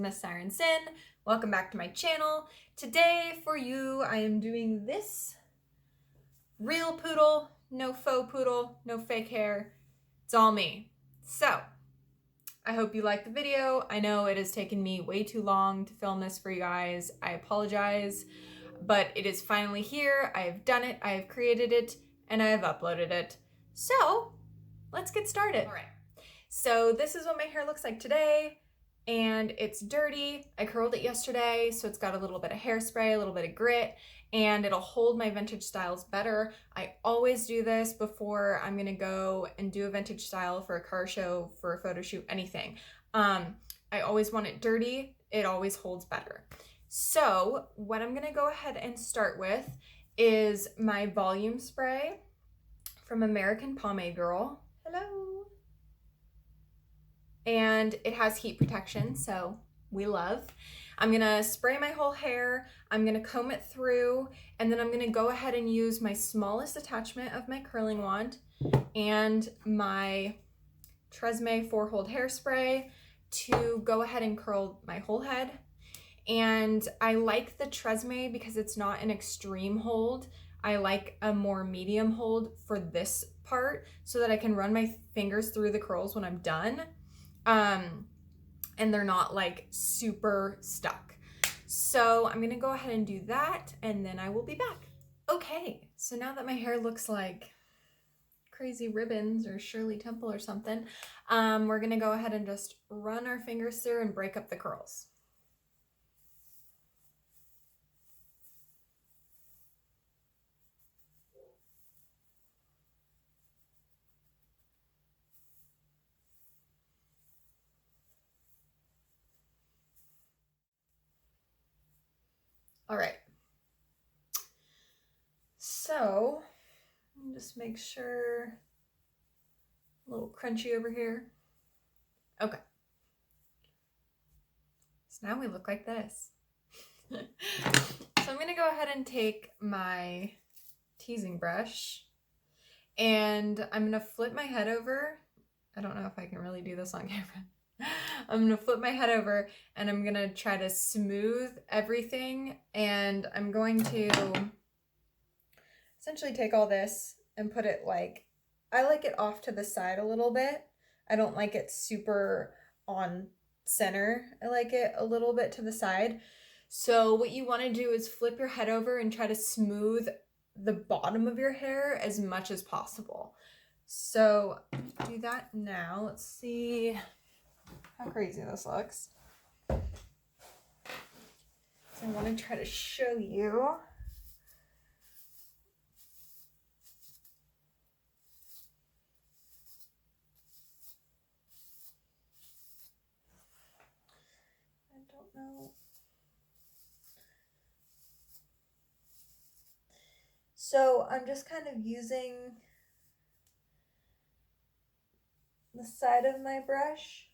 Miss Siren Sin. Welcome back to my channel. Today for you, I am doing this real poodle, no faux poodle, no fake hair. It's all me. So, I hope you liked the video. I know it has taken me way too long to film this for you guys. I apologize, but it is finally here. I have done it, I have created it, and I have uploaded it. So, let's get started. All right. So this is what my hair looks like today, and it's dirty. I curled it yesterday, so it's got a little bit of hairspray, a little bit of grit, and it'll hold my vintage styles better. I always do this before I'm gonna go and do a vintage style for a car show, for a photo shoot, anything. I always want it dirty. It always holds better. So what I'm gonna go ahead and start with is my volume spray from American Pomade Girl. Hello. And it has heat protection, so we love. I'm gonna spray my whole hair, I'm gonna comb it through, and then I'm gonna go ahead and use my smallest attachment of my curling wand and my Tresemme 4-hold hairspray to go ahead and curl my whole head. And I like the Tresemme because it's not an extreme hold. I like a more medium hold for this part so that I can run my fingers through the curls when I'm done. And they're not like super stuck. So I'm gonna go ahead and do that, and then I will be back. Okay, so now that my hair looks like crazy ribbons or Shirley Temple or something, we're gonna go ahead and just run our fingers through and break up the curls. All right, so just make sure, a little crunchy over here. Okay, so now we look like this. So I'm gonna go ahead and take my teasing brush and I'm gonna flip my head over. I don't know if I can really do this on camera. I'm gonna flip my head over and I'm gonna try to smooth everything, and I'm going to essentially take all this and put it like, I like it off to the side a little bit. I don't like it super on center. I like it a little bit to the side. So what you want to do is flip your head over and try to smooth the bottom of your hair as much as possible. So do that now. Let's see how crazy this looks. So I want to try to show you. I don't know. So I'm just kind of using the side of my brush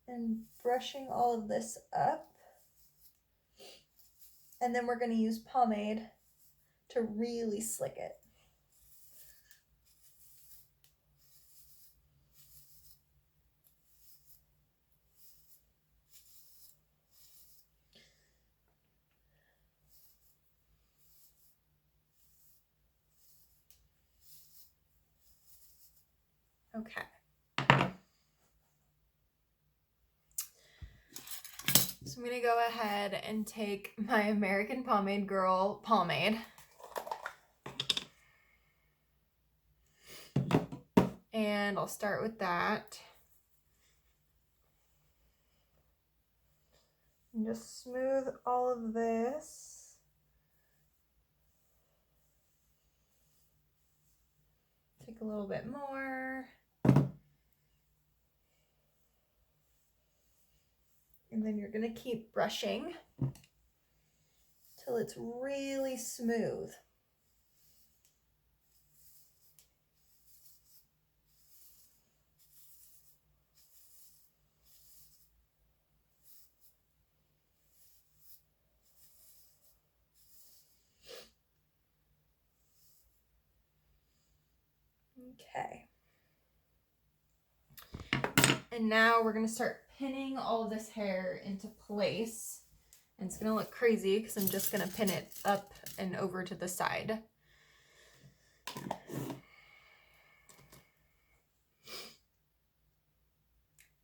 and brushing all of this up. And then we're going to use pomade to really slick it. Okay. So I'm gonna go ahead and take my American Pomade Girl pomade and I'll start with that and just smooth all of this. Take a little bit more. And then you're gonna keep brushing till it's really smooth. Okay. And now we're gonna start pinning all this hair into place. And it's gonna look crazy because I'm just gonna pin it up and over to the side.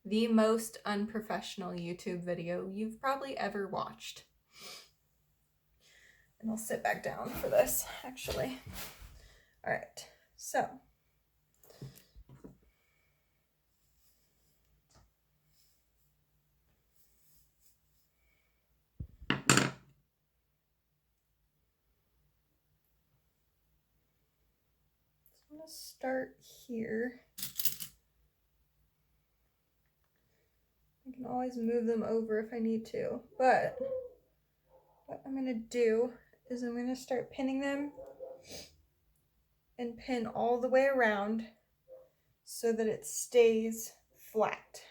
The most unprofessional YouTube video you've probably ever watched. And I'll sit back down for this, actually. All right, so. I'm gonna start here. I can always move them over if I need to, but what I'm gonna do is I'm gonna start pinning them and pin all the way around so that it stays flat.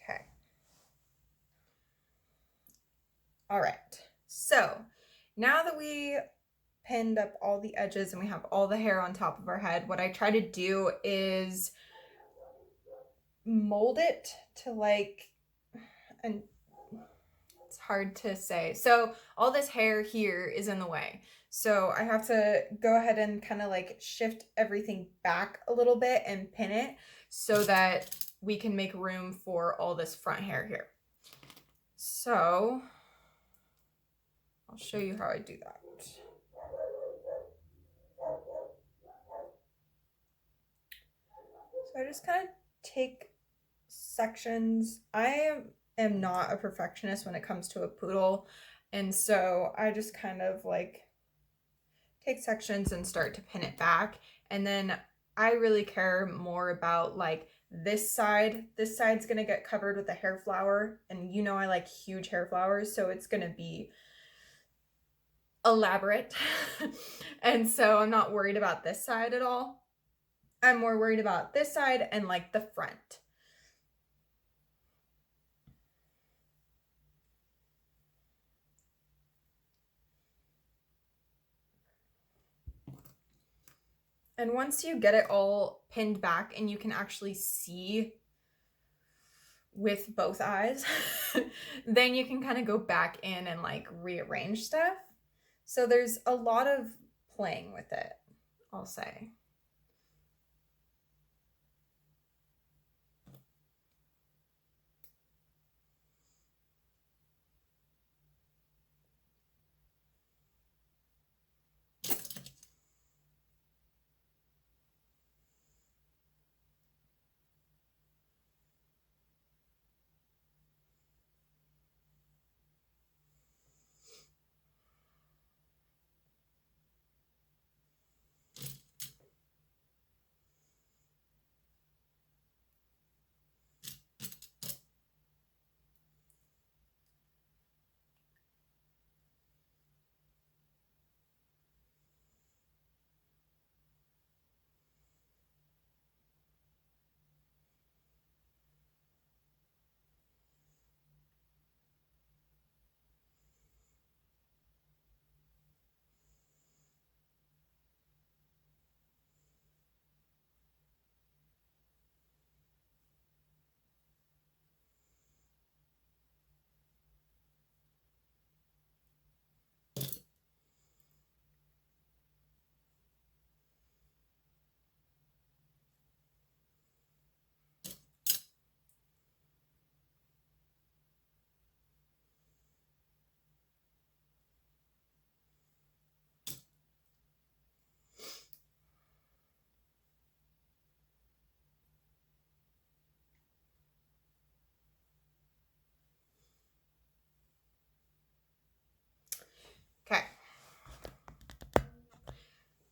Okay. All right, so now that we pinned up all the edges and we have all the hair on top of our head, what I try to do is mold it to like, and it's hard to say. So all this hair here is in the way. So I have to go ahead and kind of like shift everything back a little bit and pin it so that we can make room for all this front hair here. So I'll show you how I do that. So I just kind of take sections. I am not a perfectionist when it comes to a poodle, and so I just kind of like take sections and start to pin it back. And then I really care more about like this side. This side's gonna get covered with a hair flower, and you know I like huge hair flowers, so it's gonna be elaborate. And so I'm not worried about this side at all. I'm more worried about this side and like the front. And once you get it all pinned back and you can actually see with both eyes, then you can kind of go back in and like rearrange stuff. So there's a lot of playing with it, I'll say.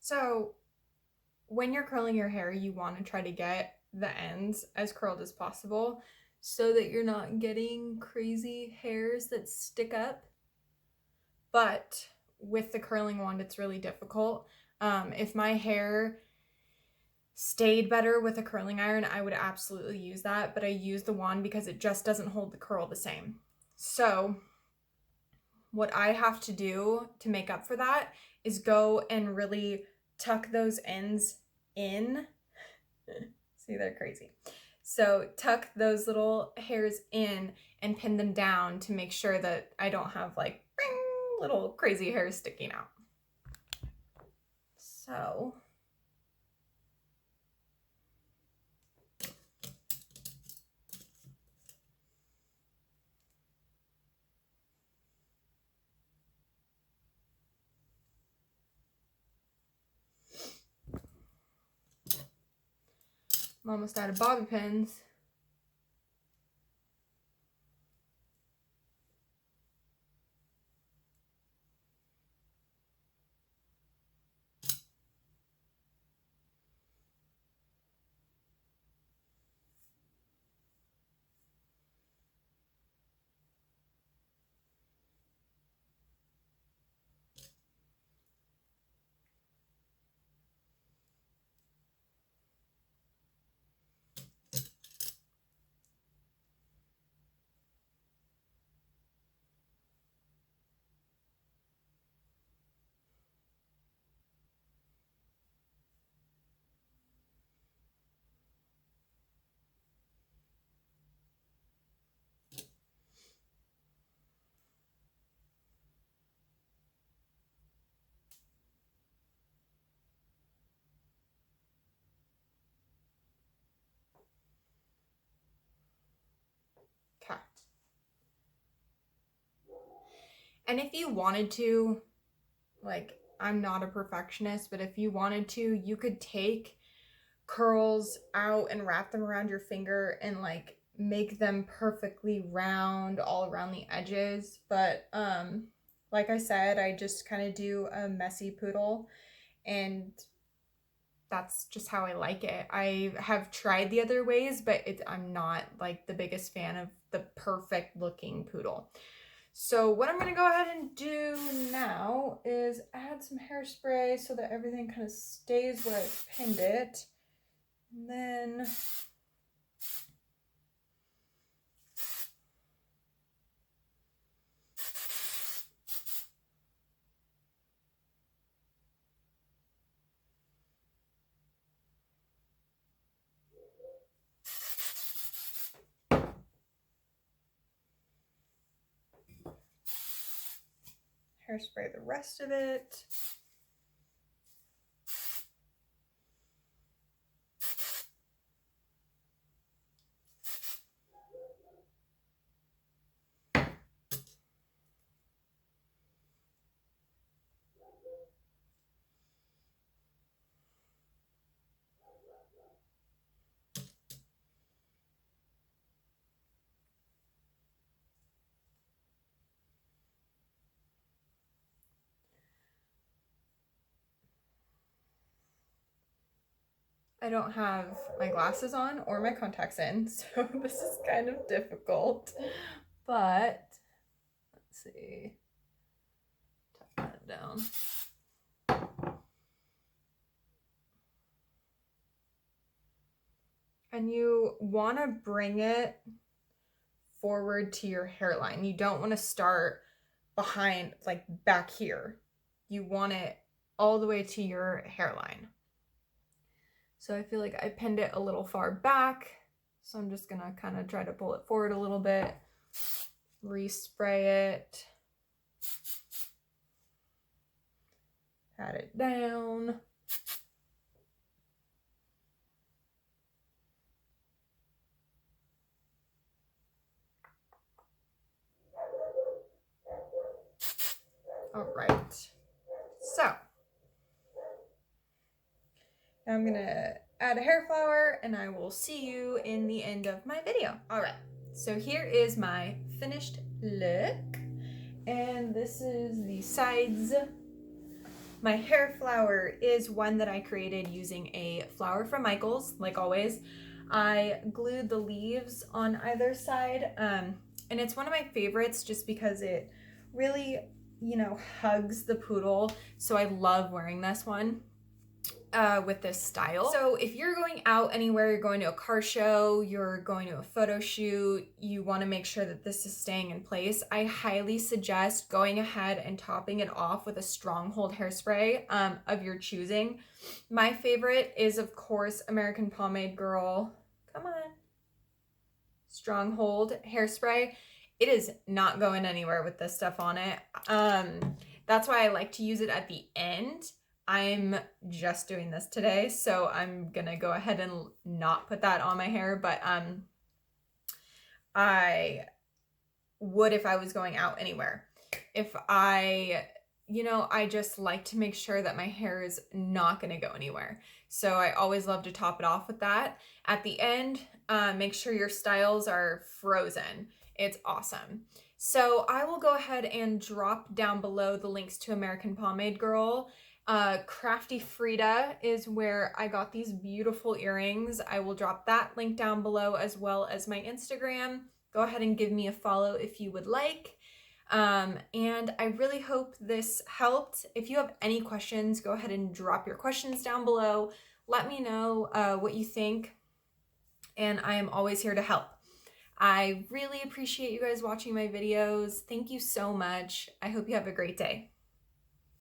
So when you're curling your hair, you want to try to get the ends as curled as possible so that you're not getting crazy hairs that stick up. But with the curling wand, it's really difficult. If my hair stayed better with a curling iron, I would absolutely use that, but I use the wand because it just doesn't hold the curl the same. So what I have to do to make up for that is go and really tuck those ends in. See, they're crazy. So tuck those little hairs in and pin them down to make sure that I don't have like little crazy hairs sticking out. So I'm almost out of bobby pins. Okay. And if you wanted to, like, I'm not a perfectionist, but if you wanted to, you could take curls out and wrap them around your finger and like make them perfectly round all around the edges. But like I said, I just kind of do a messy poodle, and that's just how I like it. I have tried the other ways, but I'm not like the biggest fan of the perfect looking poodle. So what I'm going to go ahead and do now is add some hairspray so that everything kind of stays where I pinned it. And then hairspray the rest of it. I don't have my glasses on or my contacts in, so this is kind of difficult. But let's see. Tuck that down. And you want to bring it forward to your hairline. You don't want to start behind, like back here. You want it all the way to your hairline. So I feel like I pinned it a little far back. So I'm just gonna kind of try to pull it forward a little bit, respray it, pat it down. All right, so now I'm gonna add a hair flower and I will see you in the end of my video. All right, so here is my finished look. And this is the sides My hair flower is one that I created using a flower from Michaels, like always. I glued the leaves on either side, and it's one of my favorites just because it really, hugs the poodle. So I love wearing this one. With this style. So if you're going out anywhere, you're going to a car show, you're going to a photo shoot, you want to make sure that this is staying in place, I highly suggest going ahead and topping it off with a stronghold hairspray of your choosing. My favorite is, of course, American Pomade Girl. Come on. Stronghold hairspray. It is not going anywhere with this stuff on it. That's why I like to use it at the end. I'm just doing this today, so I'm gonna go ahead and not put that on my hair, but I would if I was going out anywhere. If I just like to make sure that my hair is not gonna go anywhere. So I always love to top it off with that. At the end, make sure your styles are frozen. It's awesome. So I will go ahead and drop down below the links to American Pomade Girl. Crafty Frida is where I got these beautiful earrings. I will drop that link down below as well as my Instagram. Go ahead and give me a follow if you would like. And I really hope this helped. If you have any questions, go ahead and drop your questions down below. Let me know what you think, and I am always here to help. I really appreciate you guys watching my videos. Thank you so much. I hope you have a great day.